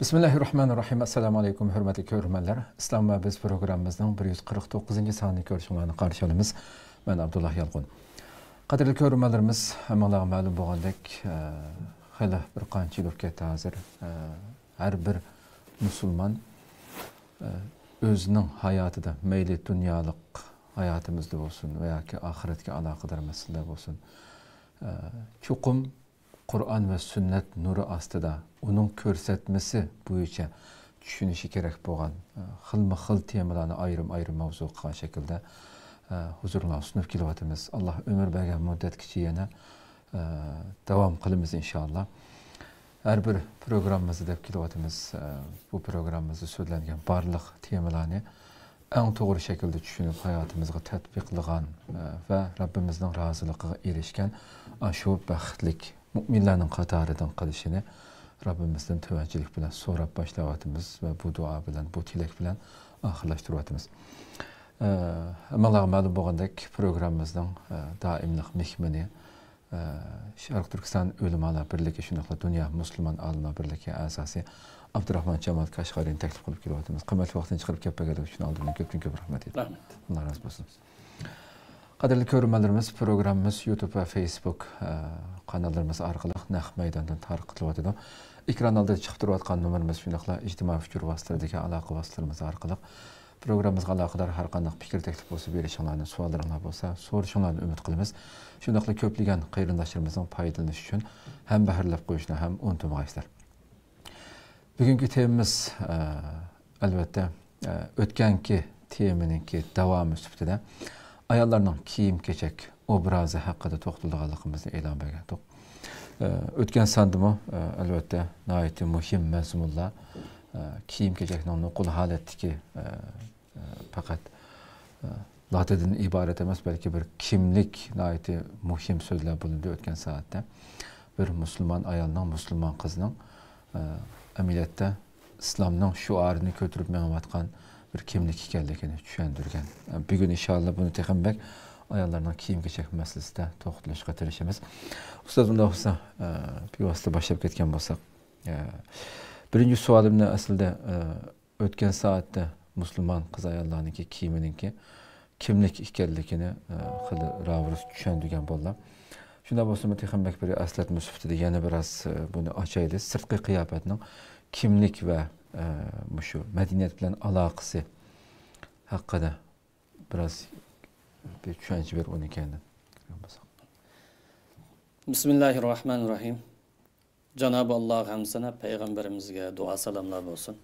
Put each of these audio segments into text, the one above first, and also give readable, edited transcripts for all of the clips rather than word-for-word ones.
Bismillahirrahmanirrahim. Assalamu alaykum hurmatli ko'ruvchilar. Islom va biz programmamizning 149-sonini ko'rishinglarni qarshi olamiz. Men Abdullah Yalqun. Qadrli ko'ruvchilarimiz, hammaga ma'lum bo'lgandek, hali bir qancha yil o'tib hozir har bir musulmon o'zining hayotida, mayli dunyolik hayotimizda bo'lsin yoki oxiratga aloqador masalalar bo'lsin, chuqum Qur'on va sunnat nuri ostida uning ko'rsatmasi bo'yicha tushunishi kerak bo'lgan xilma-xil temalarni ayrim mavzu qilgan shaklda huzurga sunib kelyapmiz. Alloh umr bergan muddatgacha yana davom qilamiz inshaalloh. Har bir programmamizda deb kelyapmiz. Bu programmamizda so'zlangan barliq temalarni eng to'g'ri shaklda tushunib hayotimizga tatbiqlagan va Rabbimizning roziligiga erishgan shu baxtlik mu'minlarning qatoridan qilishini Rabbimizdan tavajjuhlik bilan so'rab boshlayapmiz va bu duo bilan, bu tilak bilan oxirlashtiryapmiz. Hammaga ma'lum bo'lgandek, programmamizning doimlik mehmoni Sharq Turkiston Ulamolar birligi shuningdek dunyo musulmon olimlar birligi a'zosi Abdurahmon Jamol Qashqariyni taklif qilib kelyapmiz. Qimmatli vaqtini chiqarib kelganligi uchun oldindan ko'p rahmat aytaman. Alloh razı bo'lsin. Qadrli ko'ruvchilarimiz, programmamiz YouTube va Facebook kanallarimiz orqali naq maydondan tarqatilyapti. Ekran oldida chiqib turayotgan nomerimiz shunday ijtimoiy fikr vositalaridagi aloqa vositalarimiz orqali programmamizga aloqador har qanday fikr taklif bo'lsa berishinglarni, savollaringiz bo'lsa so'rashinglarni umid qilamiz. Shundaqla ko'plagan qarindoshlarimizni foydalanish uchun ham bahrlab qo'yishni ham unutmaysizlar. Bugungi temamiz albatta o'tganki temaninki davomi sifatida ayollarning kiyim-kechak obrazi haqida to'xtalganligimizni e'lon bergandik. O'tgan sondimi albatta nihoyatda muhim mazmunlar kiyim-kechakning nuqul holatdagi faqat latidan iborat emas, balki bir kimlik nihoyatda muhim so'zlar bo'lindi o'tgan soatda. Bir musulmon ayolning, musulmon qizning amaliyotda islomning shuarini ko'tarib menayotgan bir kimlik ekanligini tushuntirgan. Bugun inshaalloh buni texambak ayollarning kiyim-kechak masalasida to'xtalishga tirishamiz. Ustoz, unda bo'lsa, bevosita boshlab ketgan bo'lsak, birinchi savolimni aslida o'tgan soatda musulmon qiz ayollarning kiyimininki kimlik ekanligini xili ravris tushuntirgan bo'ldim. Shunda bo'lsa, texambak bir aslatma sifatida yana biroz buni ochaylik. Sirtqi qiyofatning kimlik va shu madaniyat bilan aloqasi haqida biroz bir tushuncha ber uni ekandan. Bismillahirrahmanirrahim. Cenab-ı Allah hamsına peygamberimizge dua salamlar olsun.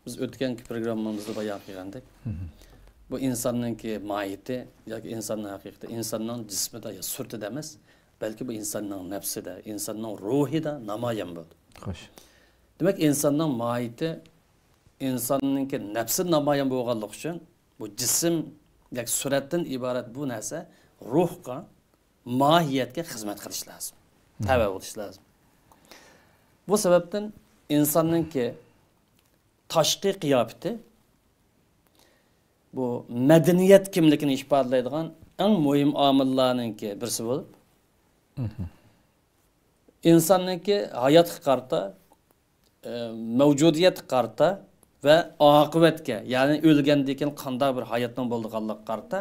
Biz o'tganki programmamızda bayağı qilgandik. Bu insanın ki mahiyeti yoki insanın haqiqati, insanın cismida ya surtida emas, balki bu insanın nefsida, insanın ruhida namoyon bo'ldi. Xo'sh. Demek insanın mahiyeti, insanın ki nefsi namoyon bo'lganligi uchun bu cisim yoki suratdan iborat bu narsa ruhga, mahiyetga xizmat qilish lazım. Tava bo'lish lazım. Bu sebepten insanın ki tashqi qiyofati bu medeniyet kimligini ifodalaydigan eng muhim omillarninki birisi bo'lib, insonniki hayotga qarta, mavjudiyat qarta ve oqibatga, ya'ni o'lgandan keyin qanday bir hayotning bo'lganligiga qarta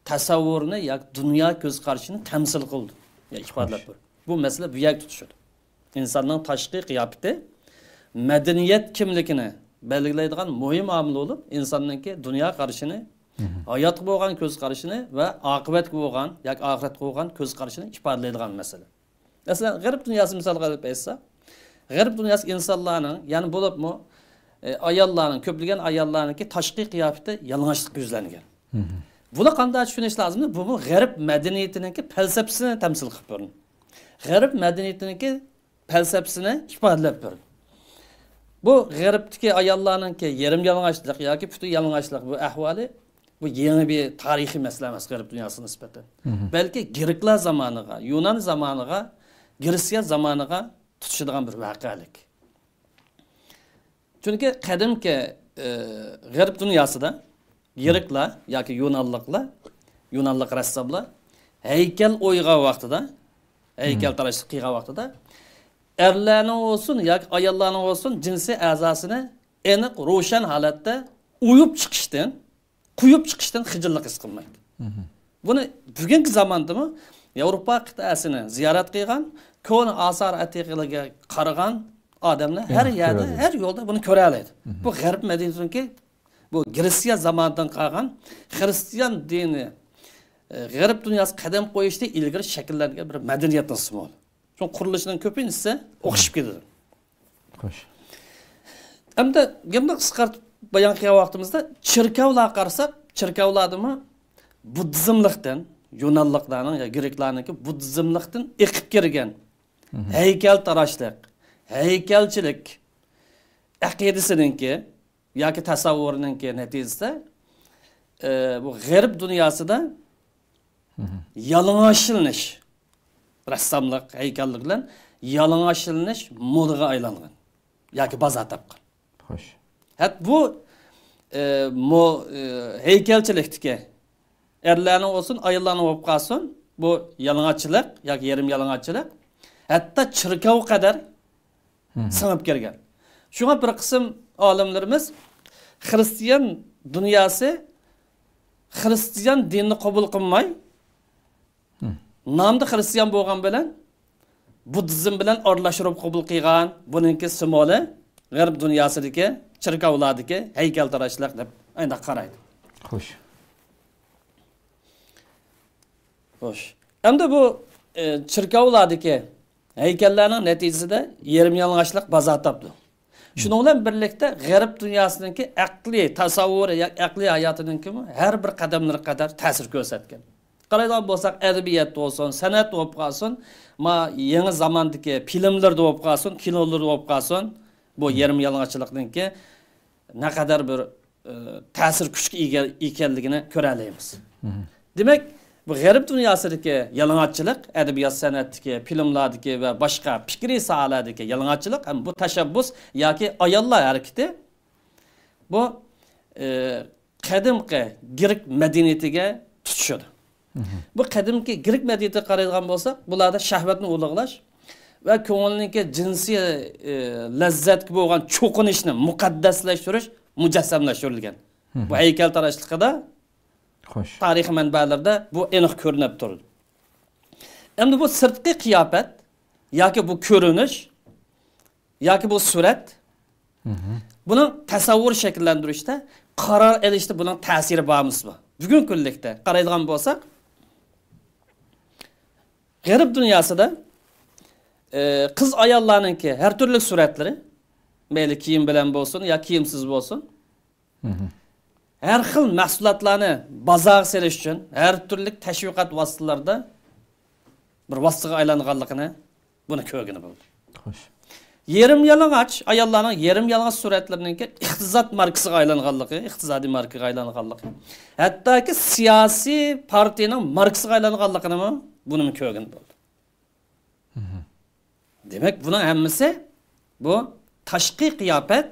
tasavvurni yoki dunyo ko'z qarashini tamsil qildi. Ya ifodalab bor. Bu masala bu yak tutishadi. İnsanның tashqi qiyofati medeniyet kimligini belgilaydigan muhim omil bo'lib, insonningki dunyo qarashini, hayotga bo'lgan ko'z qarashini va oqibatga bo'lgan yoki oxiratga bo'lgan ko'z qarashini ifodalaydigan masala. Masalan, g'arb dunyosi misolga olib aytsak, g'arb dunyosi insonlarning, ya'ni bo'libmi ayollarning, ko'plagan ayollarningki tashqi qiyofati yalang'ochlikka yuzlangan. Buni qanday tushunish lozim? Bu g'arb madaniyatininki falsafasini tamsil qilib berdi. G'arb madaniyatiniki falsafasini ifodalab berdi. Bu g'arbdagi ayollarningki yarim yalang'ochlik yoki butun yalang'ochlik bu ahvoli bu yangi bir tarixiy masala emas g'arb dunyosiga nisbatan. Balki Greklar zamoniga, Yunon zamoniga, Gretsiya zamoniga tutishadigan bir voqelik. Chunki qadimki g'arb dunyosida Greklar yoki Yunonlik rassomlar haykal o'ygan vaqtida, haykal tarashib qilgan vaqtida erlerning olsun yoki ayollarning olsun jinsiy a'zosini aniq ro'shan holatda uyib chiqishdan xijillik his qilmaydi. Buni bugungi zamondami Yevropa qit'asini ziyorat qilgan, ko'ni asar atiqalarga qaragan odamlar har yerda, har yo'lda buni ko'ra oladi. Bu g'arb madaniyatininki bu Gretsiya zamonidan qolgan xristian dini g'arb dunyosi qadam qo'yishda ilgari shakllangan bir madaniyatning simvoli. Shu qurilishining ko'pincha o'xshib ketadi. Xo'sh. Hamda gapni qisqartib bayon qilgan vaqtimizda chirkavlar qarasak, chirkavlardimi buddizmlikdan, yunonliklarning ya greklarninki buddizmlikdan eqib kirgan haykaltarashlik, haykalchilik aqidasininki yoki tasavvurininki natijasida bu g'arb dunyosida yalang'ochilanish, rassomlik, haykallik bilan yalang'ochilanish modaga aylangan yoki bozor topgan. Xo'sh. Hat bu heykelchilikdagi erlarning olsun, ayollarning bo'lib qolsin, bu yalang'ochchilik yoki yarim yalang'ochchilik hatto chirkov qadar singib kelgan. Shunga bir qism olimlarimiz xristian dunyosi xristian dinni qabul qilmay, nomda xristian bo'lgan bilan buddizm bilan aralashtirib qabul qilgan, buningki simvoli g'arb dunyosidagi chirkovlardagi haykaltarashlar deb ayna qaraydi. Xo'sh. Xo'sh. Endi bu chirkovlardagi haykallarning natijasida yarim yalang'ochlik bozor topdi. Shuning bilan birlikda g'arb dunyosidagi aqliy tasavvuri, aqliy hayotininki har bir qadamlar qadar ta'sir ko'rsatgan. Qaraydigan bo'lsak, adabiyat bo'lsin, san'at bo'lib qolsin, yangi zamondagi filmlar bo'lib qolsin, kinolar bo'lib qolsin, bu yarim yalang'ochlikninki naqadar bir ta'sir kuchga ega ekanligini ko'ra olamiz. Demak, bu g'arb dunyosidagi yalang'ochchilik, adabiyot san'atdagi, filmlardagi va boshqa fikriy sohalardagi yalang'ochchilik ham bu tashabbus yoki ayollar harakati bu qadimgi grek madaniyatiga tutishadi. Bu qadimgi grek madaniyatiga qaraydigan bo'lsak, bularda shahvatni ulug'lash va ko'ngilniki jinsiy lazzatga bo'lgan cho'qinishni muqaddaslashtirish mujassamlashtirilgan. Bu haykaltarashlikda Xo'sh. Tarixiy manbalarda bu aniq ko'rinib turadi. Endi bu sirtqi qiyofat yoki bu ko'rinish yoki bu surat buni tasavvur shakllantirishda, qaror olishda buning ta'siri bormi? Bugun kunlikda qaraydigan bo'lsak, g'arb dunyosida qiz ayollarninki har turli suratlari, mayli kiyim bilan bo'lsin yoki kiyimsiz bo'lsin, her xil mahsulotlarni bozorga serish uchun har turli tashviqot vositalarida bir vositaga aylanganligini buni ko'rgani bo'ldi. Xo'sh. Yarim yalang'och ayollarning yarim yalang'och suratlarininki iqtisod markasiga aylanganligi, iqtisodiy markaga aylanganligi, hattoki siyosiy partiyaning markasiga aylanganligini buni ko'rgani bo'ldi. Demak, buning hammasi bu tashqi qiyofat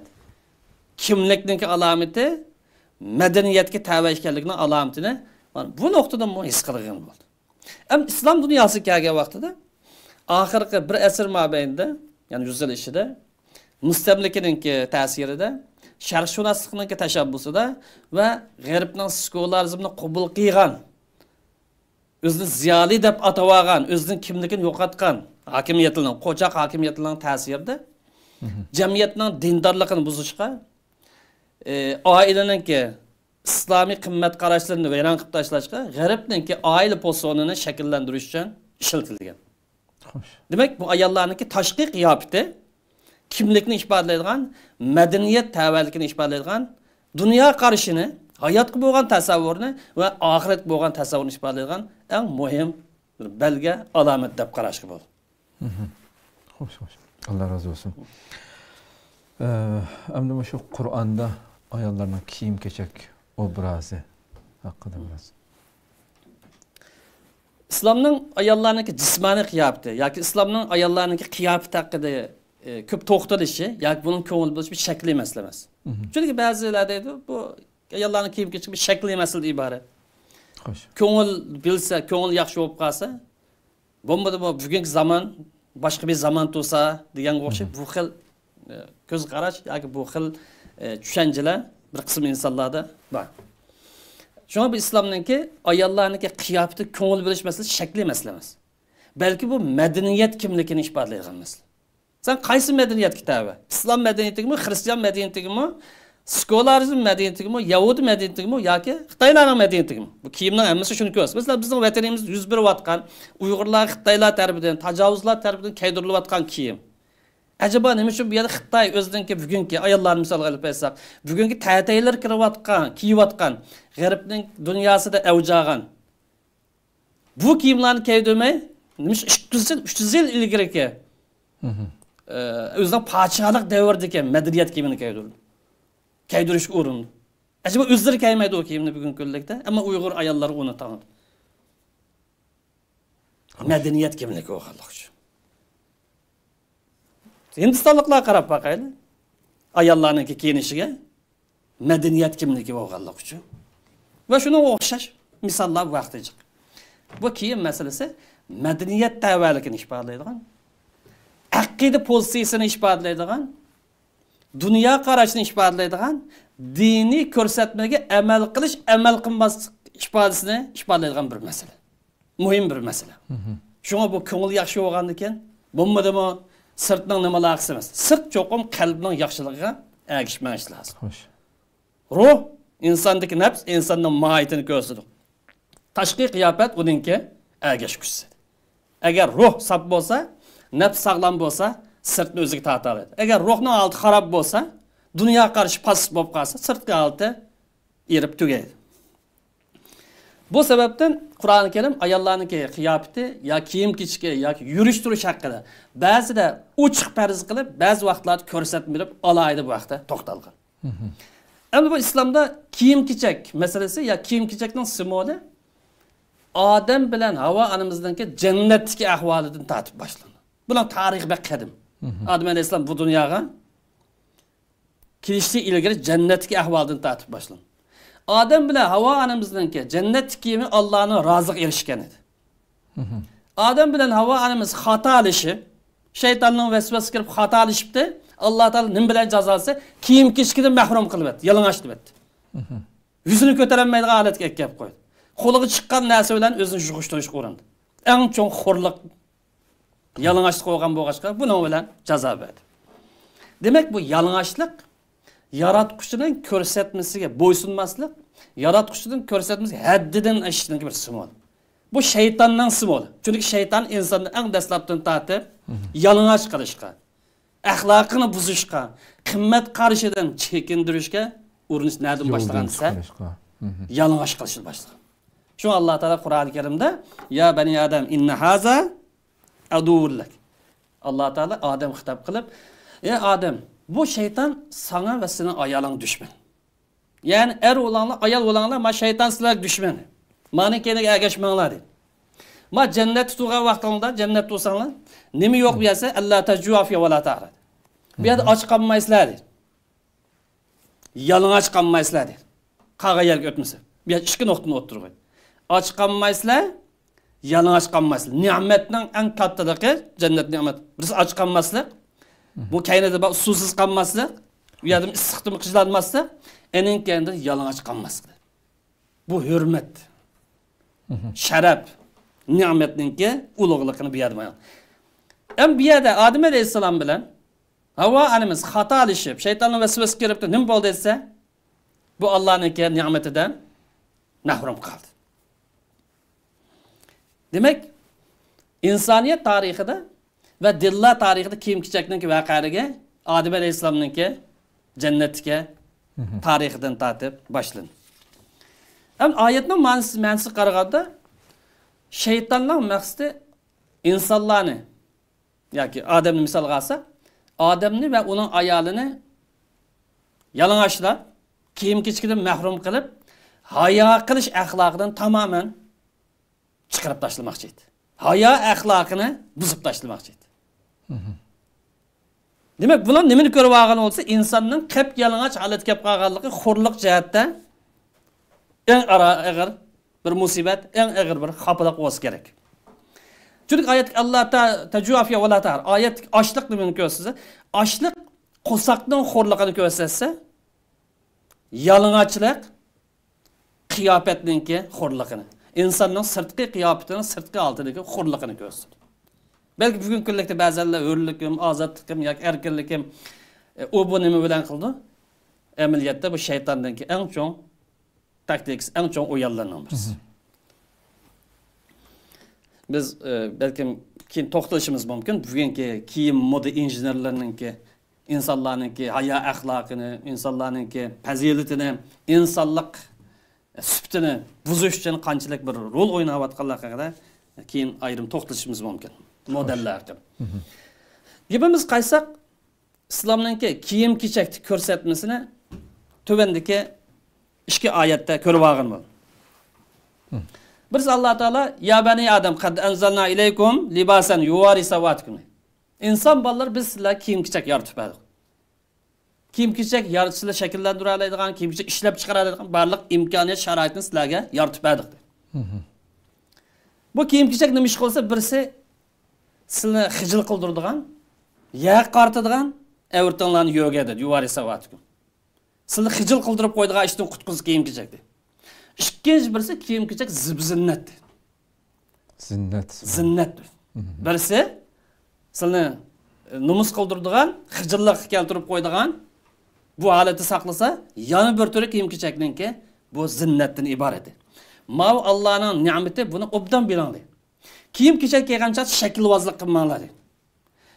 kimlikning alomati, madaniyatga tava ekanligining alomatini bu nuqtadan his qilgan bo'ldi. Ham islom dunyosi kelgan vaqtida oxirgi bir asr mobaynida, ya'ni 100 yil ichida mustamlikaninki ta'sirida, sharqshunoslikning tashabbusida va g'arbning sekularizmni qabul qilgan, o'zini ziyoli deb atagan, o'zining kimligini yo'qotgan hokimiyatning, qo'choq hokimiyatining ta'sirida jamiyatning dindorligini buzishga, oilaninki islomiy qimmat qarashlarini vayron qilib tashlashga, g'arbninki oila posonini shakllantirish uchun ishlatilgan. Demak, bu ayollarninki tashqi qiyofati kimlikni ifodalaydigan, madaniyat tavallikini ifodalaydigan, dunyo qarashini, hayotga bo'lgan tasavvurni va oxiratga bo'lgan tasavvurni ifodalaydigan eng muhim bir belga, alomat deb qarashga bo'ladi. Xo'sh, xo'sh. Alloh razı olsun. Endi shu Qur'onda ayollarning kiyim-kechak obrazi haqida biraz. İslamning ayollarniki jismoniy qiyofati yoki islomning ayollarniki qiyofati haqida ko'p to'xtalishi yoki buning ko'ngil bo'lishi bir shakliy masala emas. Chunki ba'zilar deydi, bu ayollarning kiyim-kechak bir shakliy masaladan iborat. Xo'sh. Ko'ngil bilsa, ko'ngil yaxshi bo'lib qolsa, bo'lmadi bu bugungi zamon boshqa bir zamon tug'sa deganga o'xshab bu xil ko'z qarash yoki bu xil tushunchalar bir qism insonlarda bor. Shunga bu islomningki ayollarniki qiyofati ko'ngil bo'lish masalasi shakli masala emas. Balki bu madaniyat kimligini ifodalaydigan masala. Sen qaysi madaniyatga tabi? Islom madaniyatigimi, xristian madaniyatigimi, skolarizm madaniyatigimi, Yahudi madaniyatigimi yoki Xitoylarning madaniyatigimi? Bu kiyimning hammasi shuni ko'rasiz. Masalan, bizning vatanimizda yuz berayotgan Uyg'urlar Xitoylar tarafidan, tajovuzlar tarafidan kaydirilayotgan kiyim. Acaba nima uchun bu yerda Xitoy o'zininki bugungi ayollar misol qilib aytsak, bugungi ta'taylar kirayotgan, kiyayotgan, g'arbning dunyosida avjagan bu kiyimlarni kiydirmay, nima 300 yil ilgariki o'zining podshohlik davridagi madaniyat kiyimini kiydirdi. Kiydirishga urindi. Acaba o'zlari kiymaydi o kiyimni bugungi kunlikda, ammo Uyg'ur ayollari uni tanidi. Madaniyat kimligi o'g'irlik uchun. Hindistonliklar qarab boqayli. Ayollarning kiyinishiga madaniyat kimligi o'g'irlik uchun. Va shuni o'xshash misollar vaqticha. Bu kiyim masalasi madaniyat tavalligini ifodalaydigan, aqida pozitsiyasini ifodalaydigan, dunyo qarashini ifodalaydigan, diniy ko'rsatmaga amal qilish, amal qilmaslik ifodasini ifodalaydigan bir masala. Muhim bir masala. Shunga bu ko'ngil yaxshi bo'lgandan keyin, bo'lmadimi sirtning nimalarisi emas. Sirt cho'qim qalbning yaxshiligiga ergishmanish lozim. Xo'sh. Ruh insondagi nafs, insonning mohiyatini ko'rsatadi. Tashqi qiyofat uningki ergashgusi. Agar ruh sab bo'lsa, nafs sog'lom bo'lsa, sirtni o'ziga tortadi. Agar ruhning oldi xarob bo'lsa, dunyo qarshi pas bo'lib qolsa, sirtga oldi erib tugaydi. Bu sababdan Qur'oni Karim ayollarning qiyofati yoki kiyim kechishga yoki yurish turish haqida ba'zida ochiq farz qilib, ba'zi vaqtlarda ko'rsatib berib alayda bu vaqtda to'xtalgan. Endi bu islomda kiyim kechak masalasi yoki kiyim kechakning simvoli Odam bilan Havo onamizningki jannatdagi ahvolidan tortib boshlandi. Bular tarix va qadim. Odam alayhissalom bu dunyoga kelishdan ilgari jannatdagi ahvoldan tortib boshlandi. Odam bilan Havo onamizningki jannatdagi kiyimi Allohning roziga erishgan edi. Odam bilan Havo onamiz xato qilishi, shaytonning vasvasasiga kirib xato qilishibdi. Alloh taolo nim bilan jazolasi kiyim kechkidan mahrum qilib, yalang'och deb. Yuzini ko'tarolmaydigan holatga kelib qo'ydi. Qo'liga chiqqan narsa bilan o'zini yug'ishtirishga urindi. Eng cho'ng xo'rlik yalang'ochlik qo'ygan bo'lg'achqa buni bilan jazo berdi. Demak bu yalang'ochlik yaratquchining ko'rsatmasiga bo'ysunmaslik, yaratquchining ko'rsatmasiga haddidan oshishning bir simvol. Bu shaytonning simvoli. Chunki shayton insonni eng dastlabdan tortib yalang'och qilishga, axloqini buzishga, qimmat qarishidan chekindirishga urinish nereden başlagan ise yalang'och qilishni boshlagan. Şu Allah Teala Kur'an-ı Kerim'de ya bani Adem inne haza adullak. Allah Teala Adem hitap kılıp ya Adem bu şeytan sana ve senin ayalın düşman. Yani er olanlar ayal olanlar ma şeytan sizler düşman. Manikene ergeçmenler değil. Ma cennet tutuğa vaktinde cennet tutsanlar nemi yok bir yerse Allah tecua ve la ta'rad. Bir yerde aç kalmaysızlar değil. Yalang'och qolmaysizlar dedi. Qaga yerga o'tmasa. Bu yer ikki nuqtani o'ttirgan. Och qolmaysizlar, yalang'och qolmaysizlar. Ne'matning eng kattaligi jannat ne'mat. Biz och qolmaslik, bu kaynada suvsiz qolmaslik, bu yerda issiqni qijlanmaslik, ening kaynada yalang'och qolmaslik. Bu hurmat, sharaf, ne'matningki ulug'ligini bu yerda bayon. Ham bu yerda Odam alayhissalom bilan Havo onamiz xato qilishib, shaytonning vasvasasiga kiribdi. Nima bo'ldi desa, bu Allohning ne'matidan mahrum qoldi. Demak, insoniyat tarixida va dillar tarixida kiyim-kechakning voqealigi Odam alayhissalomning jannatga tarixidan tortib boshlandi. Ham oyatning ma'nosiga qaraganda shaytonning maqsadi insonlarni yoki odamni misolga olsak, Ademni ve onun ayalını yalang'ochlab, kiyim-kechkidan mahrum qilib, hayo qilish axloqidan tamamen chiqarib tashlamoqchi edi. Hayo axloqini buzib tashlamoqchi edi. Demak, bular nimani ko'rib olgan bo'lsa, insonning qip yalang'och holatga kelib qolganligi xo'rlik jihatdan eng og'ir bir musibat, eng og'ir bir xafalık bo'lsa kerak. Çünkü ayet Allah tecuafiye ve la tahar. Ayet açlık demini gösterse. Açlık kusakның horluğunu gösterse. Yalıngaçlık kıyafetninki horluğunu. İnsanın sırtkı kıyafetinin sırtkı altındaki horluğunu gösterir. Belki bugün günlükte bazıları hürlükim, azatlıkım, erkinlikim o bu nemi bilen kıldı. Emeliyatta bu şeytandaki en çok taktiks, en çok uyarlanan birisi. Biz belki keyin to'xtalishimiz mumkin. Bugungi kiyim moda injenerlarininki, insonlarninki haya axloqini, insonlarninki fazilatini, insonlik sifatini buzish uchun qanchalik bir rol o'ynayotganligi haqida keyin ayrim to'xtalishimiz mumkin. Modellar haqida. Gapimiz qaytsak, islomninki kiyim-kechakni ko'rsatmasini tövendeki ikki oyatda ko'rib olgan bo'ldi. Birisi Allah Teala ya bani Adam kad enzalna ileykum libasan yuvari savatkum. İnsan ballar biz sizlar kiyim-kechak yaratib berdik. Kiyim-kechak yaratishni shakllantira oladigan, kiyim-kechak ishlab chiqara oladigan barliq imkoniyat sharoitni sizlarga yaratib berdik. Bu kiyim-kechak nima ish qilsa, birisi sizni xijil qildiradigan, yaq qartadigan, avrtonlarni yo'gadi, yuvari savatkum. Sizni xijil qildirib qo'yadigan ishdan qutqizib kiyim-kechakdi. İkinci birisi kiyim-kechak zib-zinnat. Zinnat. Zinnat. Birisi sizni numus qildiradigan, xijillik keltirib qo'yadigan bu holatni saqlasa, yana bir turi kiyim-kechakninki bu zinnatdan iborat. Mav Allohning ne'mati buni obdan biladi. Kiyim-kechak kiygancha shaklvozlik qilmanglar.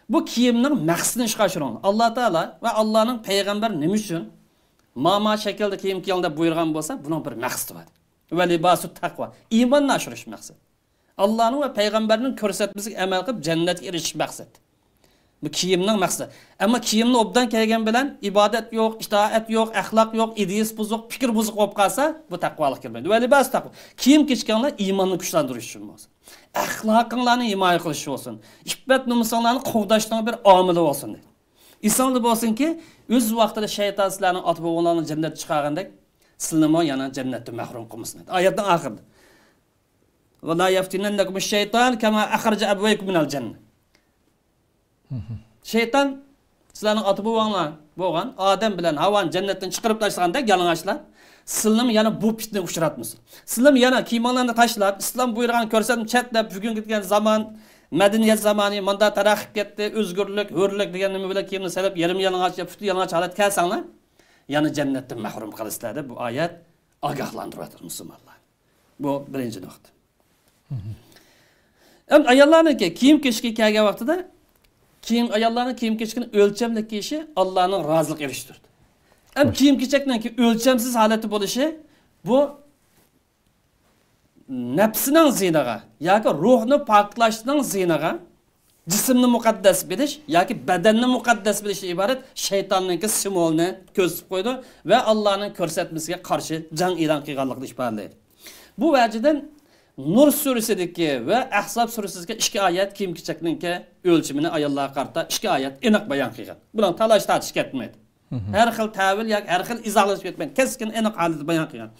Bu kiyimning maqsadini ishga oshiring. Alloh taolo va Allohning payg'ambar nima uchun mama şekilde kiyim kiyildi buyurgan bolsa, bunun bir maqsadi var. Ve libasu takva. İmanni aşırış maqsad. Allah'ın ve peygamberinin ko'rsatmasiga amal qilib jannatga erishish maqsad. Bu kiyimning maqsadi. Ama kiyimni obdan kelgan bilan ibodat yo'q, itoat yo'q, axloq yo'q, ideyas buzuq, fikr buzuq bo'lib qolsa, bu taqvolik kelmaydi. Ve libasu takva. Kiyim kechganlar iymonni kuchlantirish uchun bo'lsin. Axloqinglarni himoya qilish bo'lsin. Iffat nomusinglarni qo'g'dashning bir omili bo'lsin. İnsanlı bolsun ki, öz vaqtida shayton sizlarni otib o'g'illarni jannatga chiqargandek, sizlarni yana jannatdan mahrum qilmasin. Oyatning oxirida. Va la yaftinannakum ash-shayton kama akhraja abwaykum minal jannah. Shayton sizlarni otib o'g'illar bo'lgan odam bilan Havoni jannatdan chiqarib tashlagandek yalang'ochlar, sizlarni yana bu fitnaga uchratmasin. Sizlar yana kiyimlarni tashlab, islom buyurgan ko'rsatma chatlab bugun ketgan zaman Medeniyet zamanı manda taraqqi ketdi, özgürlük, hürlük degan nima bilan kiyimni salab, yarim yalang'och, puti yalang'och holat kelsanlar, yana jannatdan mahrum qilasizlar deb bu oyat ogohlantiradi musulmonlar. Bu birinchi nuqta. Endi ayollarniki kiyim-kechakka kelgan vaqtida ayollarning kiyim-kechakini o'lchamli kiyishi Allohning roziligiga erishtirdi. Endi kiyim-kechakninki o'lchamsiz holati bo'lishi bu nafsining zinaga yoki ruhni poklashning zinaga jismni muqaddas bilish yoki badanni muqaddas bilishga iborat shaytonning simvolini ko'rsatib qo'ydi va Allohning ko'rsatmasiga qarshi jang e'lon qilganligini ifodalaydi. Bu vajidan Nur surasidagi va Ahzob surasidagi ikki oyat kiyim-kechakning o'lchimini ayollarga qarata ikki oyat aniq bayon qilgan. Bular talash tartish ketmaydi. Har xil ta'vil yoki har xil izohlash ketmaydi. Keskin aniq holatda bayon qilgan.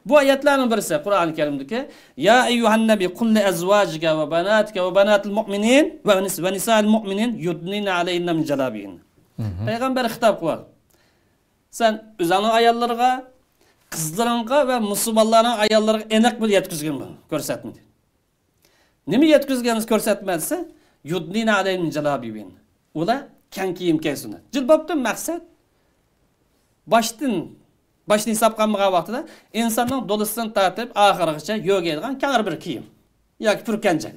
Bu ayetlerin birisi Kur'an-ı Kerim'deki ya eyyuhan nebi kul li ezvacike ve banatika ve banatil mu'minin ve nisa'il mu'minin yudnina aleyhinne min celabihin. Peygamber hitap kılar. Sen üzerine ayarlarına, kızlarına ve Müslümanların ayarlarına enek bir yetkizgin bunu görsetmedi. Ne mi yetkizginiz görsetmezse yudnina aleyhinne min celabihin. O da ken kiyim kesini. Cilbaptın maksat başını hesap qilmagan vaqtida insonning do'lisidan tortib oxirigacha yo'gaydigan kangir bir kiyim yoki purkancha.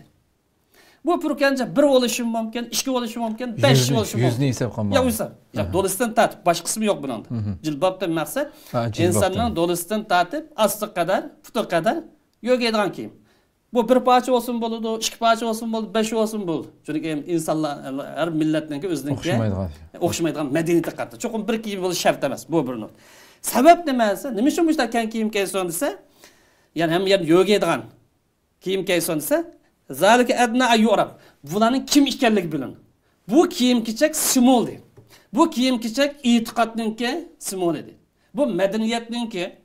Bu purkancha bir bo'lishi mumkin, ikki bo'lishi mumkin, 5 bo'lishi mumkin. Yuzni hesab qilmagan. Yo'q, hesab. Yo'q, do'lisidan tortib, boshqa qismi yo'q buning. Jilbobdan maqsad insonning do'lisidan tortib, ostiga qadar, puti qadar yo'gaydigan kiyim. Bu bir parcha olsun bo'ladi, ikki parcha olsun bo'ladi, 5 olsun bo'ladi. Chunki insonlar har millatning o'zininki o'xshamaydigan madaniyati qarta. Cho'qim bir kiyim bo'lishi shart emas, bu bir nut. Sebep nimasi? Nima uchun bu keng kiyim kiyson desa, ya'ni ham yer yo'gaydigan kiyim kiyson desa, zalika adna ayyurab. Bularning kim ekanligi bilinadi. Bu kiyim-kechak simvol deydi. Bu kiyim-kechak e'tiqodninki simvoli deydi. Bu madaniyatninki,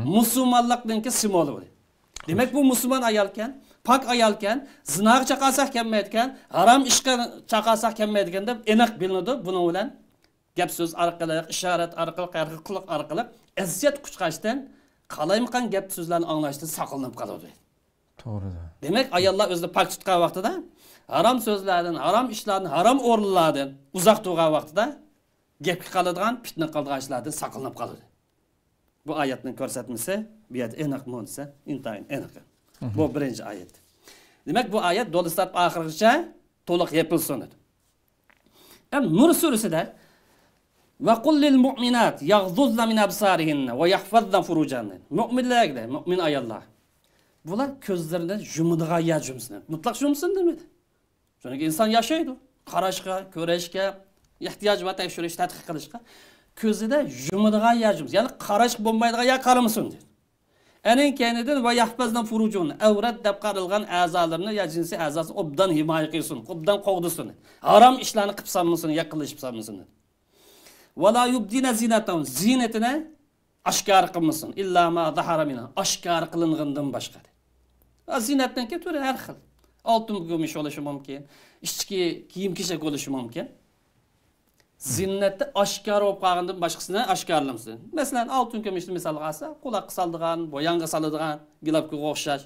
musulmonlikninki simvoli deydi. Demak, bu musulmon ayolkan, pak ayolkan, zinoga chaqalsaq kelmaydigan, harom ishga chaqalsaq kelmaydigan deb aniq bilinadi. Buning bilan gap so'z orqali, ishorat orqali, qiliq orqali izzat kuchqashdan, qalaymiqan gap so'zlarni anglashdan saqlanib qoladi. To'g'ri. Demak, ayollar o'zini pak tutgan vaqtida harom so'zlardan, harom ishlardan, harom o'rinlardan uzoq turgan vaqtida gapga qoladigan, fitna qiladigan ishlardan saqlanib qoladi. Bu oyatning ko'rsatmasi bu yerda aniq bo'lsa, intayin aniq. Bu birinchi oyat. Demak, bu oyat do'listab oxirigacha to'liq yopilsin dedi. Nur surasida va qul lil mu'minat yaghduzna min absarihinna va yahfazna furujanna. Mu'minlarga, mu'min ayollar. Bular ko'zlarini yumadigan yajumsin. Mutlaq yumsin demadi. Chunki inson yashaydi. Qarashga, ko'rishga, ehtiyoj va tekshirish, tadqiq qilishga ko'zida yumadigan yajum, ya'ni qarash bo'lmaydigan ya qaramasin dedi. Aning kaynidan va yahfazdan furujun, avrat deb qaralgan a'zolarni ya jinsiy a'zosi obdan himoya qilsin, obdan qo'g'disin. Harom ishlarni qilib sanmasin, yaqinlashib sanmasin dedi. Va la yubdina zinatahun, zinatini oshkor qilmasin, illa ma zahara minha, oshkor qilingandan boshqa. Zinatdan kelib har xil. Oltin kumush bo'lishi mumkin, ichki kiyim-kechak bo'lishi mumkin. Zinnatni oshkor bo'lib qolgandan boshqasini oshkorlamsin. Masalan, oltin kumushni misol olsa, quloqqa soladigan, bo'yonga soladigan, gilobga o'xshash,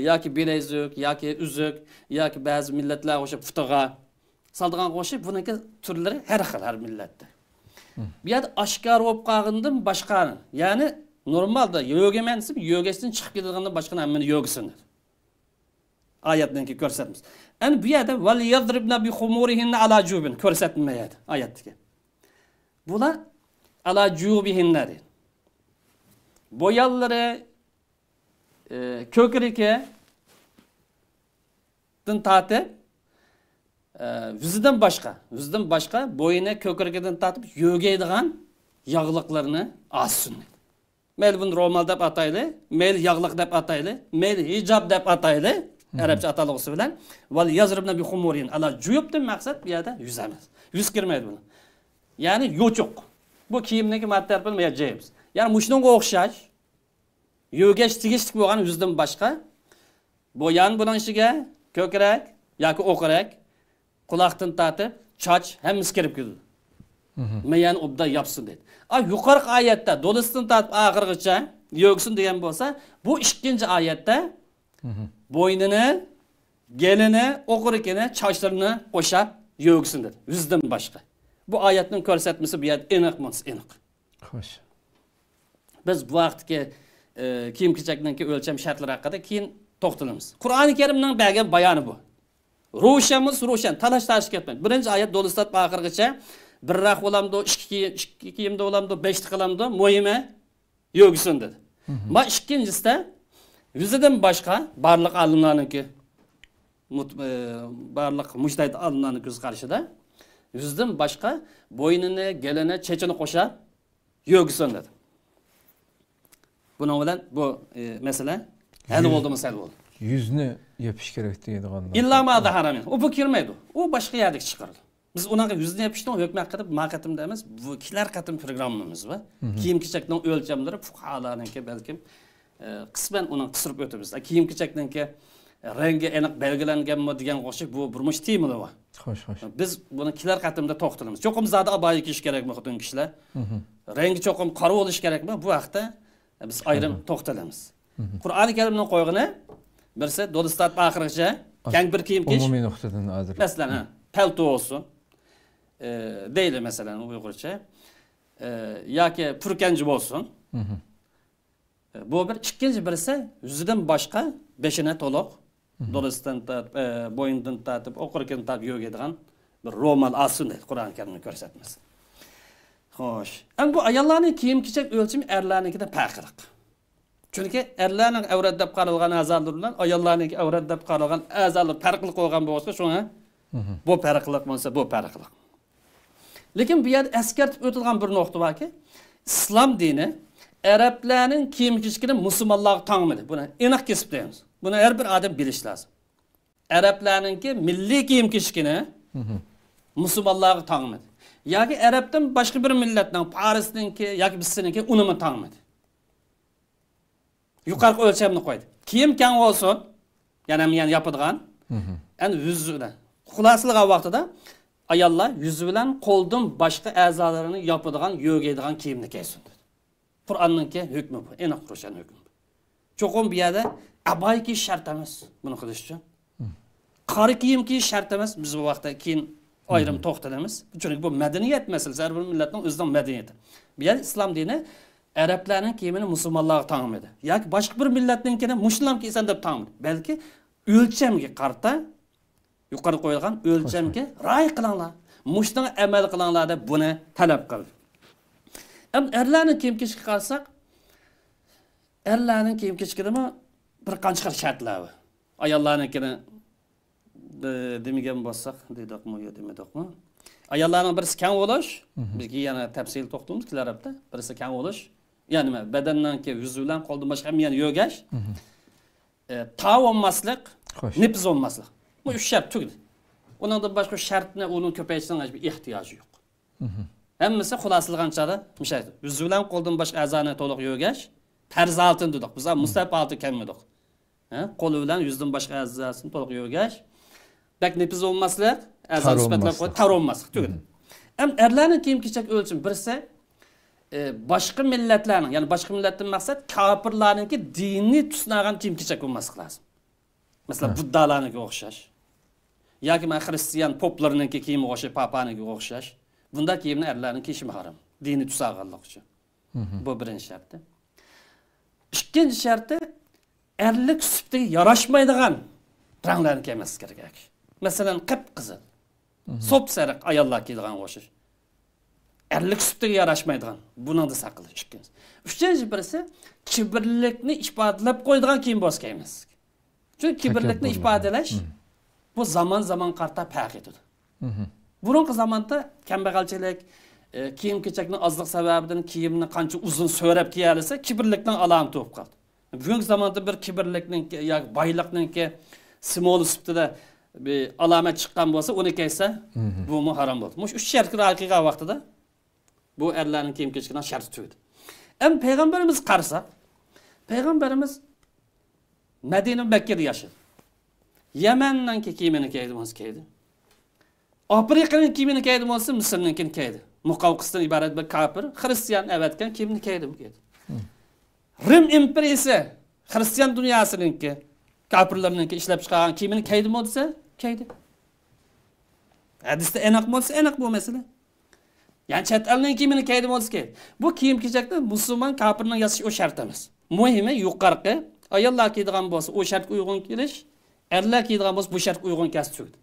yoki bilezuk, yoki uzuk, yoki ba'zi millatlar o'sha putiga soladigan o'xshab, buniki turlari har xil har millatda. Bu yerda oshkor bo'lib qolgandan boshqani, ya'ni normalda yo'gamansib, yo'gasidan chiqib ketadigandan boshqa narsani yo'gisin. Oyatdan ki ko'rsatamiz. Ana bu yerda val yadribna bi khumurihinna ala jubin ko'rsatmaydi oyatdagi. Bular ala jubihinna deydi. Bo'yallari ko'krigi dan tatib yüzüden başka bo'yini ko'krigidan tatib yo'gaydigan yog'liqlarni assin. Mel bunu romal deb atayli, mel yog'liq deb atayli, mel hijab deb atayli. Arapça atalıqsı bilen val yazribna bi khumurin ala juyubdan maqsad bu yerda yuz emas. Yuz kirmaydi buni. Ya'ni yo'chuq. Bu kiyimniki mattar bilmayapmiz. Ya'ni mushunga o'xshash yo'gash tegishlik bo'lgan yuzdan boshqa bo'yan buning ishiga ko'krak yoki o'qirak, quloqdan tatib, choch hammasi kirib ketadi. Mayan obda yapsın dedi. Yuqorqi oyatda do'lisdan tatib oxirigacha yo'gsin degan bo'lsa, bu ikkinchi oyatda bo'ynini, gelini, o'qirikini, chochlarini qo'shab yo'gsin dedi. Yuzdan boshqa. Bu oyatning ko'rsatmasi bu yerda aniq. Xo'sh. Biz bu vaqtki kiyim-kechakningki o'lcham shartlari haqida keyin to'xtalamiz. Qur'oni Karimning bergan bayoni bu. Ro'shan, talash ketmaydi. Birinchi oyat do'listat oxirigacha birroq bo'lamdi, ikki kiyimda bo'lamdi, 5 qilamdi, muhimi yo'gsin dedi. Ma ikkinchisida yüzüden başka barlık alimlarınki barlık mujtahid alimlarning ko'z qarashida yüzüden başka boynini, gelini, çeçini qo'shab yo'gsin dedi. Bunun bilan bu mesele hal oldu mu sel oldu. Yüzni yopish kerak deydigan. İlla ma zahara min. O bu kirmaydi. O başka yerdek chiqardi. Biz unaqa yüzni yopishdan hukmat qilib maqatimda emas, bu ikkilar qatim programmamiz va kiyim-kechakning o'lchamlari fuqarolarningki balkim qismen onun qisirib o'tamiz. Kiyim-kechakningki rengi aniq belgilanganmi degan o'xshab bu burmush temili va. Xo'sh. Biz buni ikkilar qatimda to'xtalamiz. Cho'qim zada abayi kiyish kerakmi xotin kishilar? Rengi cho'qim qora bo'lish kerakmi? Bu vaqtda biz ayrim to'xtalamiz. Qur'oni Karimning qo'yg'ini birsi do'listat oxirigacha keng bir kiyim kiyish. Umumiy nuqtadan hozir. Masalan, palto olsun. Deyli masalan Uyg'urcha. Yoki purkanji bo'lsin. Bu bir ikkinchi birisi yüzüden başka beşine to'liq do'lisdan tatib, bo'yindan tatib, o'qirgan tatib yo'gaydigan bir romal asun dedi Qur'oni Karimni ko'rsatmasi. Xo'sh. Endi bu ayollarning kiyim-kechak o'lchami erlarnikidan farqliq. Chunki erlarning avrat deb qaralgan a'zolar bilan ayollarning avrat deb qaralgan a'zolar farqli qo'ygan bo'lsa, shunga bu farqliq bo'lsa, bu farqliq. Lekin bu yerda eskartib o'tilgan bir nuqta borki, islom dini Araplarning kiyim-kechakini musulmonlarga tangmadi. Buni aniq kesib deymiz. Buni har bir odam bilish lozim. Araplarningki milliy kiyim-kechakini musulmonlarga tangmadi. Yoki Arabdan boshqa bir millatning, Parisningki yoki bizsiningki unimi tangmadi. Yuqarı ölçemni qo'ydi. Kiyim keng olsun. Yani yapadigan. Yani yüzü bilan. Xulosalgan vaqtida ayollar yüzü bilan qo'ldan boshqa a'zolarini yopadigan, yo'gaydigan kiyimni kiysin dedi. Qur'onninki hukmi bu, aniq ro'shan hukm. Cho'qim bu yerda abay kiyish shart emas buni qilish uchun. Qari kiyim kiyish shart emas. Biz bu vaqtda keyin ayrim to'xtalamiz. Chunki bu madaniyat masalasi, har bir millatning o'zining madaniyati. Bu yer islom dini Arablarning kiyimini musulmonlarga taqmaydi. Yoki boshqa bir millatninkini musulmon kiysan deb taqmaydi. Balki o'lchamga qarta yuqori qo'yilgan o'lchamga rioya qilinglar. Mushning amal qilinglar deb buni talab qildi. Erlarning kiyim kechishga qarsak, erlarning kiyim kechishida bir qancha shartlar bor. Ayollarnikini demagan bo'lsak, deydikmi yo demadikmi? Ayollarning birisi kang bo'lish, bizga yana tafsil to'xtalamiz kilarabda. Birisi kang bo'lish, ya'ni badandan ke yuz bilan qo'ldan boshqa ham yo'gash. Tav olmaslik, nipiz olmaslik. Bu 3 shart tugdi. Undan boshqa shartni uni ko'paytirishning hech bir ehtiyoji yo'q. Hammasi xulosalganchada mishaydi. Yuz bilan qo'ldan boshqa a'zoni to'liq yo'gash, tarz altın dedik. Biz mustahab altı kelmedik. Qo'l bilan yuzdan boshqa a'zosini to'liq yo'gash. Bak nipiz olmaslik, a'zoni sifatlab qo'yib, tar olmaslik tugdi. Erlarning kiyim-kechak o'lchimi birisi boshqa millatlarning, ya'ni boshqa millatdan maqsad kofirlarningki diniy tusnagan kiyim-kechak bo'lmaslik lozim. Masalan, buddalarningga o'xshash. Yoki xristian poplarningki kiyimi o'xshash, papaningga o'xshash. Bunda kiyimni erlarning kiyishi harom. Diniy tusag'anlik uchun. Bu birinchi sharti. İkinci şartı erlik süptiga yaraşmaydigan ranglarni kiymaslik kerak. Masalan, qip-qizil, sop-sariq ayollar kiyadigan o'xshash. Erlik süptiga yaraşmaydigan. Buni da saqlash kerak. Uchinchi birisi kibrlikni ifodalab qo'yadigan kiyim bo'lsa kiymaslik. Chunki kibrlikni ifodalash bu zaman qarta farq etadi. Burungi zamonda kambag'alchilik, kiyim-kechakning ozlik sababidan kiyimni qancha uzun so'rab kiyalsa, kibrlikning alomati bo'lib qoldi. Bugungi zamonda bir kibrlikning yoki boylikning simvoli sifatida bir alomat chiqqan bo'lsa, uni kiysa, bu harom bo'ldi. Mush 3 shartga rioya vaqtida bu erlarning kiyim-kechakidan shart tugdi. Payg'ambarimiz qarasak, payg'ambarimiz Madina Makkada yashadi. Yamandan kiyimini kiydi, kiydi. Afrikaning kiyimini kiydi bo'lsa, Misrninkini kiydi. Muqavqisdan iborat bir kafir, Hristiyan avatgan kiyimni kiydi bu kiydi. Rim imperiyasi Hristiyan dunyosiningki, kafirlarninki ishlab chiqargan kiyimini kiydi bo'lsa, kiydi. Hadisda aniq bo'lsa, aniq bu masala. Ya'ni chet elning kiyimini kiydi bo'lsa, kiydi. Bu kiyim-kechakda musulmon kafirning yasash o shart emas. Muhimi yuqorqi ayollar kiydigan bo'lsa, o shartga uyg'un kelish, erlar kiydigan bo'lsa, bu shartga uyg'un kasb tugdi.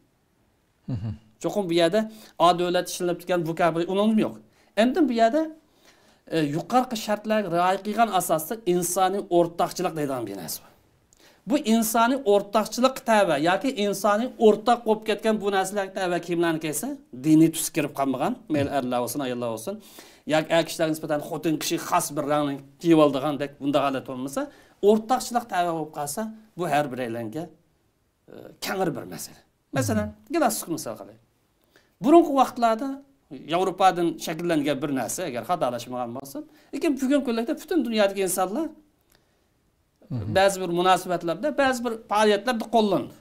Çoxum bu yerda davlat ishlanib turgan vokabulariy unum yo'q. Endi bu yerda yuqorqi shartlarga rioya qilgan asosda insoniy o'rtaqchilik deydigan bir narsa bor. Bu insoniy o'rtaqchilik tava yoki insoniy o'rtaq bo'lib ketgan bu narsalarga tava kiyimlarni kiysa, diniy tus kirib qolmagan, mel erlar olsin, ayollar olsin, yoki kishilarga nisbatan xotin kishi xos bir rangni kiyib oldigandek bunda holat bo'lmasa, o'rtaqchilik tava bo'lib qolsa, bu har bir aylanga kengir bir masala. Masalan, klassik misol qilaylik. Burungi vaqtlarda Yevropadan shakllangan bir narsa, agar xatolashmagan bo'lsam, lekin bugungi kunlarda butun dunyodagi insonlar ba'zi bir munosabatlarda, ba'zi bir faoliyatlarda qo'llanadi.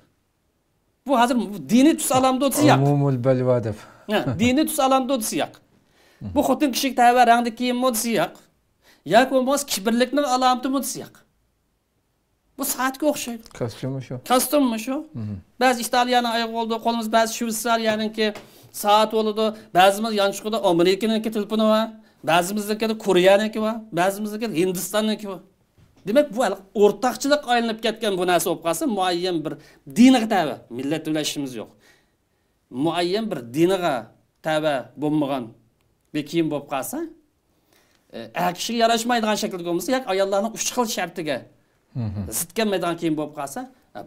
Bu hozir diniy tus alamda o'tsa yo'q. Umumul balva deb. Diniy tus alamda o'tsa yo'q. Bu xotin kishiga tava rangda kiyim o'tsa yo'q. Yoki bo'lmasa kibrlikning alomati o'tsa yo'q. Bu soatga o'xshaydi. Kostyumi shu. Kostyummi shu? Ba'zi Italiyani oyoq oldi, qo'limiz ba'zi Shveysariyaniki saat bo'ladi, ba'zimiz yanchqida Amerikaniki telefoni bor, ba'zimizniki Koreyaniki bor, ba'zimizniki Hindistonniki bor. Demak, bu o'rtaqchilik aylanib ketgan bu narsa bo'lib qolsa, muayyan bir diniga tava, millat bilan ishimiz yo'q. Muayyan bir diniga tava bo'lmagan bir kiyim bo'lib qolsa, kishiga yarashmaydigan shaklda bo'lmasa, yoki ayollarning 3 xil shartiga zid kelmaydigan kiyim bo'lib qolsa,